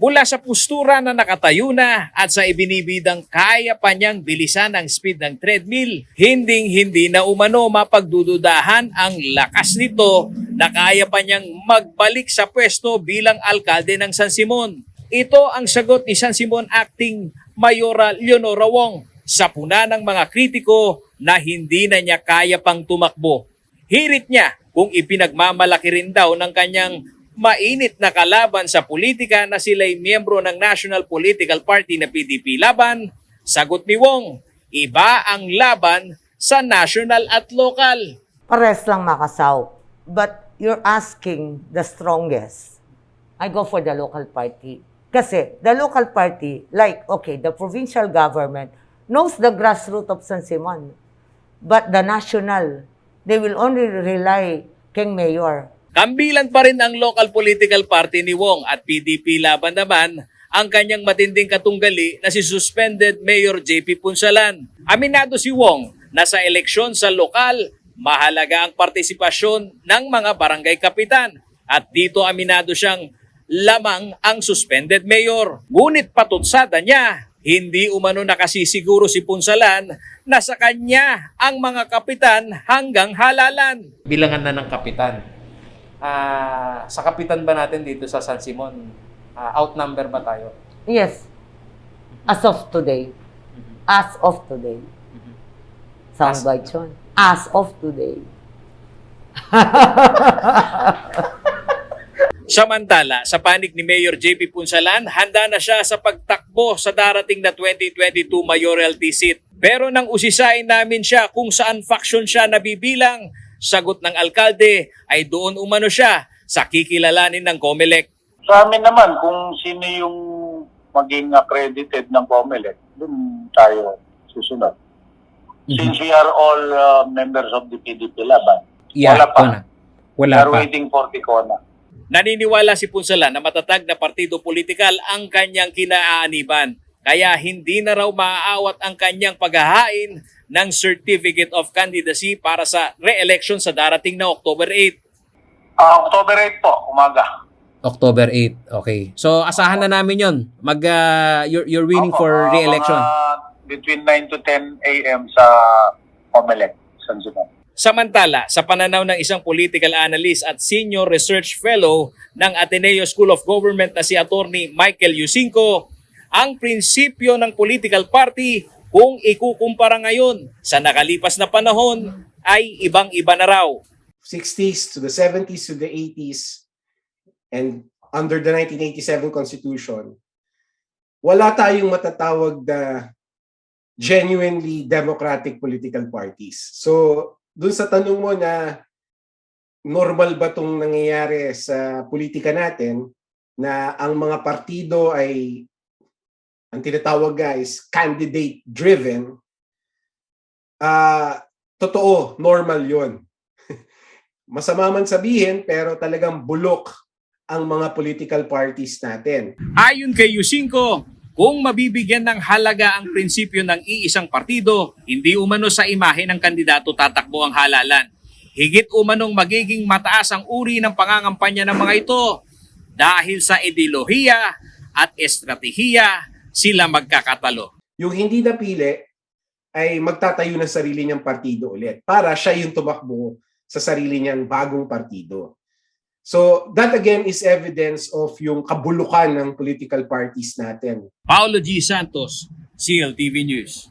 Mula sa postura na nakatayo na at sa ibinibidang kaya pa niyang bilisan ang speed ng treadmill, hindi na umano mapagdududahan ang lakas nito na kaya pa niyang magbalik sa pwesto bilang alkalde ng San Simon. Ito ang sagot ni San Simon Acting Mayora Leonora Wong sa puna ng mga kritiko na hindi na niya kaya pang tumakbo. Hirit niya kung ipinagmamalaki rin daw ng kanyang mainit na kalaban sa politika na sila'y miyembro ng National Political Party na PDP Laban. Sagot ni Wong, iba ang laban sa national at local. Pares lang makasaw. But you're asking the strongest. I go for the local party. Kasi the local party, like, okay, the provincial government knows the grassroots of San Simon. But the national, they will only rely King Mayor. Kambilan pa rin ang local political party ni Wong at PDP Laban naman ang kanyang matinding katunggali na si suspended Mayor JP Punsalan. Aminado si Wong na sa eleksyon sa lokal, mahalaga ang partisipasyon ng mga barangay kapitan at dito aminado siyang lamang ang suspended mayor. Ngunit patutsada niya, hindi umano nakasisiguro si Punsalan na sa kanya ang mga kapitan hanggang halalan. Bilangan na ng kapitan. Sa kapitan ba natin dito sa San Simon, outnumber ba tayo? Yes. As of today. As of today. Soundbite yun. As of today. Samantala, sa panig ni Mayor JP Punsalan, handa na siya sa pagtakbo sa darating na 2022 mayoralty seat. Pero nang usisain namin siya kung saan faction siya nabibilang, sagot ng alkalde ay doon umano siya sa kikilalanin ng COMELEC. Sa amin naman, kung sino yung maging accredited ng COMELEC, doon tayo susunod. Since we are all members of the PDP Laban, wala pa. We are waiting for the CONA. Naniniwala si Punsalan na matatag na partido politikal ang kanyang kinaaaniban. Kaya hindi na raw maaawat ang kanyang paghahain ng Certificate of Candidacy para sa re-election sa darating na October 8. October 8 po, umaga. October 8, okay. So, asahan na namin yon. You're winning for re-election. Between 9 to 10 a.m. sa COMELEC, San Simon. Samantala, sa pananaw ng isang political analyst at senior research fellow ng Ateneo School of Government na si Attorney Michael Yusinko, ang prinsipyo ng political party kung ikukumpara ngayon sa nakalipas na panahon ay ibang-iba na raw. 60s to the 70s to the 80s and under the 1987 Constitution, wala tayong matatawag na genuinely democratic political parties. So, dun sa tanong mo na normal ba itong nangyayari sa politika natin na ang mga partido ay ang tinatawag guys, candidate-driven, totoo, normal yon. Masama man sabihin, pero talagang bulok ang mga political parties natin. Ayon kay Yusinko, kung mabibigyan ng halaga ang prinsipyo ng iisang partido, hindi umano sa imahe ng kandidato tatakbo ang halalan. Higit umanong magiging mataas ang uri ng pangangampanya ng mga ito dahil sa ideolohiya at estratehiya sila magkakatalo. Yung hindi napili ay magtatayo ng sarili niyang partido ulit para siya yung tumakbo sa sarili niyang bagong partido. So that again is evidence of yung kabulukan ng political parties natin. Paulo G. Santos, CLTV News.